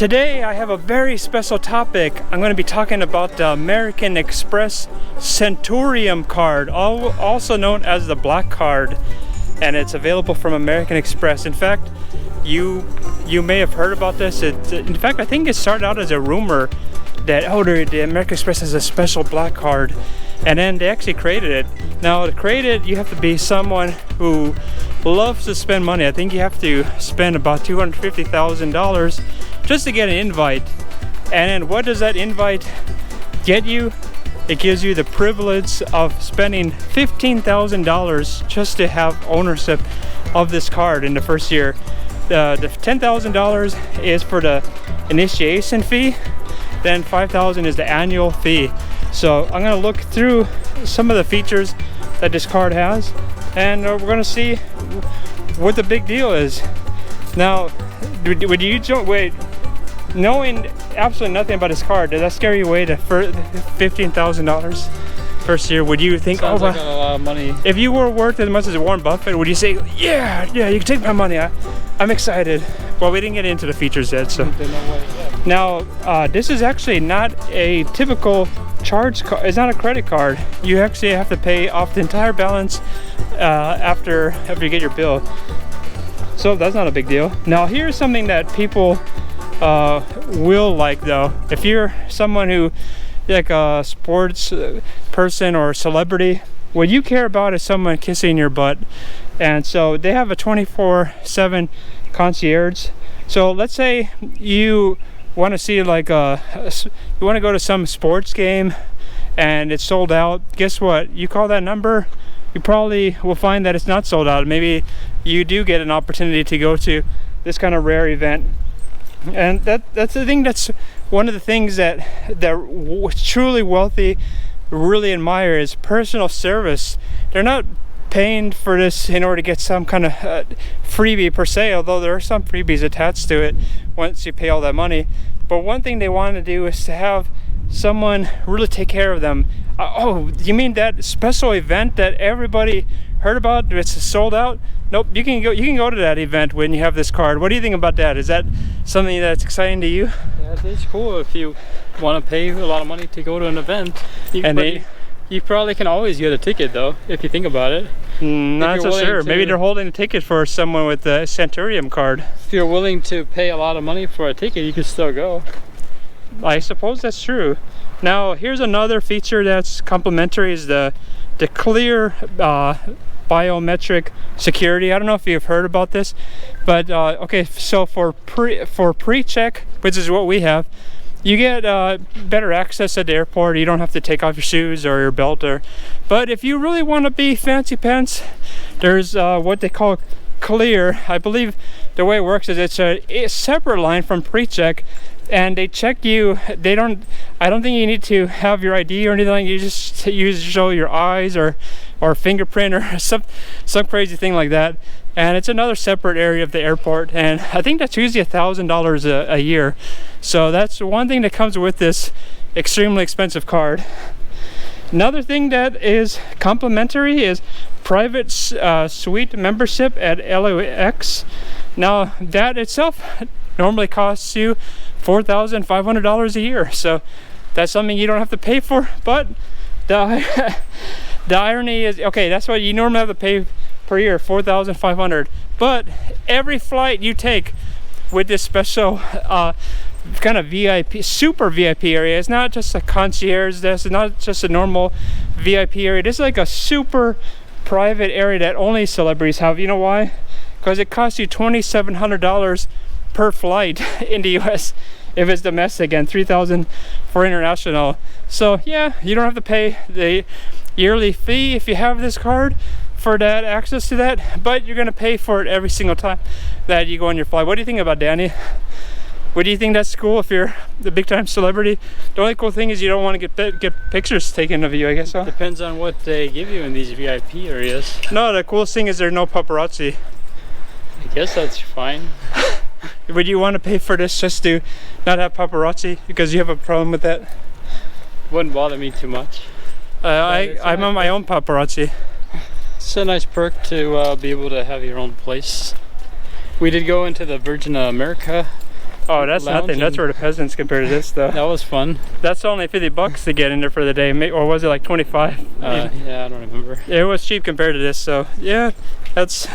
Today I have a very special topic. I'm going to be talking about the American Express Centurion card, also known as the Black Card, and it's available from American Express. In fact, you may have heard about this. In fact, I think it started out as a rumor that the American Express has a special Black Card, and then they actually created it. Now, to create it, you have to be someone who loves to spend money. I think you have to spend about $250,000 just to get an invite. And then what does that invite get you? It gives you the privilege of spending $15,000 just to have ownership of this card in the first year. The $10,000 is for the initiation fee, then $5,000 is the annual fee. So I'm going to look through some of the features that this card has, and we're going to see what the big deal is. Now, knowing absolutely nothing about this card, does that scare you away to $15,000 first year? Would you think, sounds like a lot of money? If you were worth as much as Warren Buffett, would you say, yeah, you can take my money, I'm excited? Well, we didn't get into the features yet, so. Now, this is actually not a typical charge card. It's not a credit card. You actually have to pay off the entire balance after you get your bill. So that's not a big deal. Now, here's something that people will like, though. If you're someone who, like a sports person or celebrity, what you care about is someone kissing your butt. And so they have a 24/7 concierge. So let's say you want to see like you want to go to some sports game and it's sold out. Guess what? You call that number, you probably will find that it's not sold out. Maybe you do get an opportunity to go to this kind of rare event. And that's the thing. That's one of the things that truly wealthy really admire is personal service. They're not paying for this in order to get some kind of freebie per se, although there are some freebies attached to it once you pay all that money. But one thing they want to do is to have someone really take care of them. Oh, you mean that special event that everybody heard about? It's sold out? Nope, you can go to that event when you have this card. What do you think about that? Is that something that's exciting to you? Yeah, it's cool. If you want to pay a lot of money to go to an event, you probably can always get a ticket, though, if you think about it. Not so sure. Maybe they're holding a ticket for someone with the Centurion card. If you're willing to pay a lot of money for a ticket, you can still go. I suppose that's true. Now, here's another feature that's complimentary, is the clear biometric security. I don't know if you've heard about this, but okay, so for pre-check, which is what we have, you get better access at the airport. You don't have to take off your shoes or your belt. But if you really want to be fancy pants, there's what they call clear. I believe the way it works is it's a separate line from pre-check, and they check you. I don't think you need to have your ID or anything. You just show your eyes or fingerprint or some crazy thing like that. And it's another separate area of the airport, and I think that's usually $1,000 a year. So that's one thing that comes with this extremely expensive card. Another thing that is complimentary is private suite membership at LAX. Now, that itself normally costs you $4,500 a year, so that's something you don't have to pay for. But the irony is, okay, that's what you normally have to pay per year, $4,500. But every flight you take with this special kind of VIP, super VIP area, it's not just a concierge desk, it's not just a normal VIP area. This is like a super private area that only celebrities have. You know why? Because it costs you $2,700 per flight in the US if it's domestic, and $3,000 for international. So yeah, you don't have to pay the yearly fee if you have this card for that access to that, but you're going to pay for it every single time that you go on your flight. What do you think about Danny? What do you think that's cool if you're the big time celebrity? The only cool thing is you don't want to get pictures taken of you, I guess. Huh? Depends on what they give you in these VIP areas. No, the coolest thing is there's no paparazzi. I guess that's fine. Would you want to pay for this just to not have paparazzi because you have a problem with that? Wouldn't bother me too much. I'm on my own paparazzi. It's a nice perk to be able to have your own place. We did go into the Virgin America Oh, that's nothing. That's where the peasants compare to this, though. That was fun. That's only $50 to get in there for the day, or was it like 25? Yeah, I don't remember. It was cheap compared to this, so yeah, that's.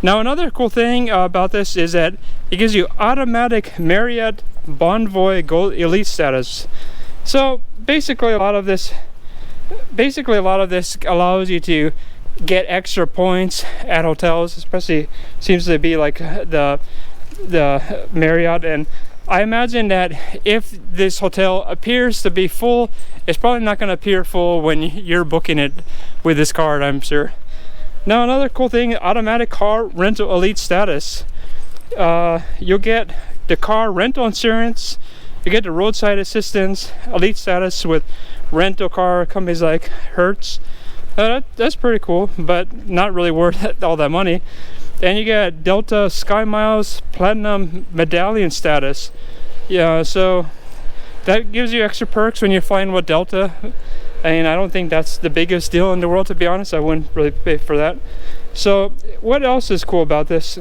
Now another cool thing about this is that it gives you automatic Marriott Bonvoy Gold Elite status. So basically, a lot of this allows you to get extra points at hotels, especially seems to be like the Marriott. And I imagine that if this hotel appears to be full, it's probably not going to appear full when you're booking it with this card, I'm sure. Now another cool thing, automatic car rental elite status. You'll get the car rental insurance, you get the roadside assistance elite status with rental car companies like Hertz. That's pretty cool, but not really worth all that money. And you get Delta Sky Miles Platinum Medallion status. Yeah, so that gives you extra perks when you're flying with Delta. And I don't think that's the biggest deal in the world, to be honest. I wouldn't really pay for that. So what else is cool about this?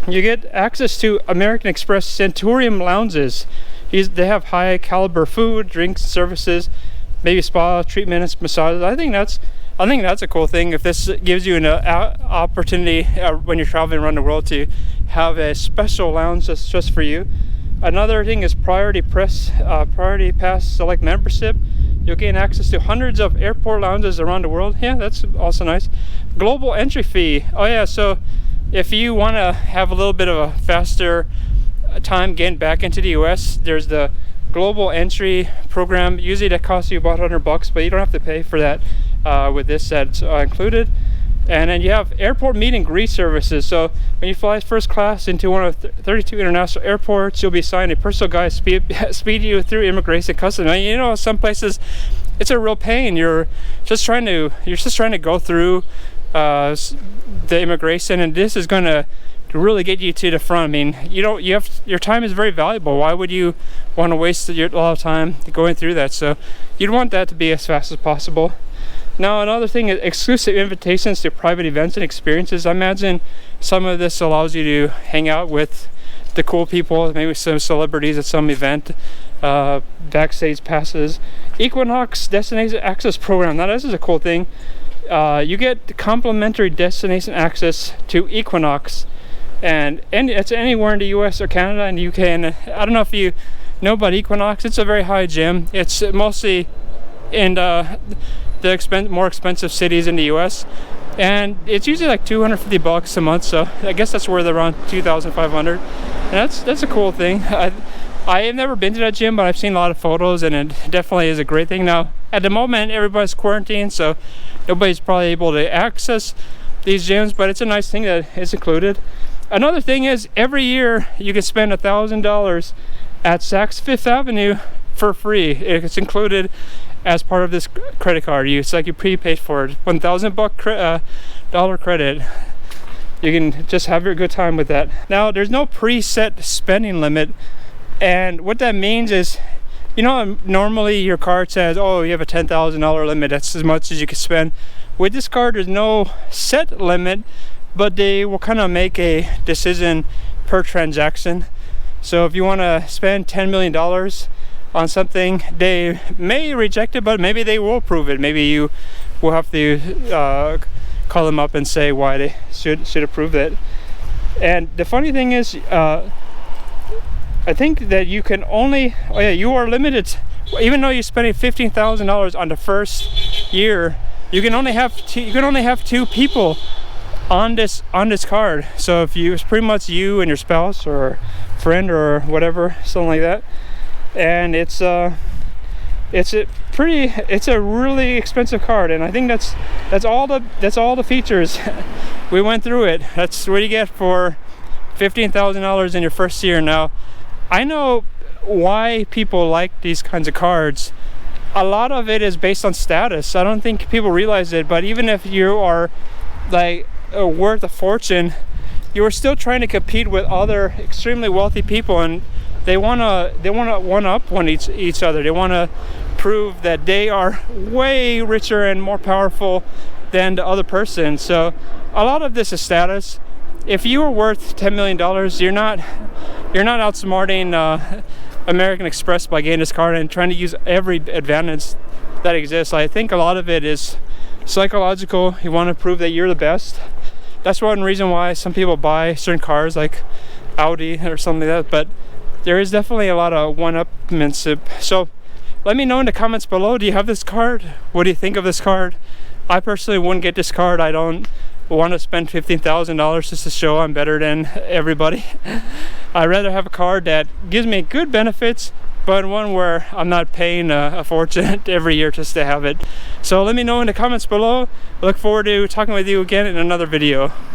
You get access to American Express Centurion lounges. They have high caliber food, drinks, services, maybe spa treatments, massages. I think that's a cool thing. If this gives you an opportunity when you're traveling around the world to have a special lounge that's just for you. Another thing is Priority Pass Select membership. You'll gain access to hundreds of airport lounges around the world. Yeah, that's also nice. Global entry fee. Oh yeah, so if you want to have a little bit of a faster time getting back into the US, there's the global entry program. Usually that costs you about $100, but you don't have to pay for that with this. That's included. And then you have airport meet and greet services. So when you fly first class into one of 32 international airports, you'll be assigned a personal guide speed you through immigration customs. And you know, some places it's a real pain. You're just trying to go through the immigration, and this is going to really get you to the front. I mean, your time is very valuable. Why would you want to waste a lot of time going through that? So you'd want that to be as fast as possible. Now another thing is exclusive invitations to private events and experiences. I imagine some of this allows you to hang out with the cool people, maybe some celebrities at some event, backstage passes. Equinox Destination Access Program. Now this is a cool thing. You get complimentary destination access to Equinox, and it's anywhere in the US or Canada and the UK. And I don't know if you know about Equinox. It's a very high gym. It's mostly in the more expensive cities in the US, and it's usually like $250 a month, so I guess that's worth around $2,500, and that's a cool thing. I have never been to that gym, but I've seen a lot of photos, and it definitely is a great thing. Now at the moment everybody's quarantined, so nobody's probably able to access these gyms, but it's a nice thing that it's included. Another thing is every year you can spend $1,000 at Saks Fifth Avenue for free. It's included as part of this credit card. It's like you prepaid for it. $1,000 credit. You can just have your good time with that. Now there's no preset spending limit, and what that means is, you know, normally your card says, oh, you have a $10,000 limit, that's as much as you can spend. With this card there's no set limit, but they will kind of make a decision per transaction. So if you want to spend $10 million on something, they may reject it, but maybe they will approve it. Maybe you will have to call them up and say why they should approve it. And the funny thing is, I think that you can only, you are limited. Even though you're spending $15,000 on the first year, you can only have two people on this card. So if it's pretty much you and your spouse or friend or whatever, something like that. And it's a really expensive card, and I think that's all the features. We went through it. That's what you get for $15,000 in your first year. Now I know why people like these kinds of cards. A lot of it is based on status. I don't think people realize it, but even if you are like worth a fortune, you are still trying to compete with other extremely wealthy people, and they want to one up each other. They want to prove that they are way richer and more powerful than the other person. So a lot of this is status. if you were worth $10 million, you're not outsmarting American Express by getting this card and trying to use every advantage that exists. I think a lot of it is psychological. You want to prove that you're the best. That's one reason why some people buy certain cars like Audi or something like that, but there is definitely a lot of one-upmanship. So let me know in the comments below, do you have this card? What do you think of this card? I personally wouldn't get this card. I don't want to spend $15,000 just to show I'm better than everybody. I'd rather have a card that gives me good benefits, but one where I'm not paying a fortune every year just to have it. So let me know in the comments below. I look forward to talking with you again in another video.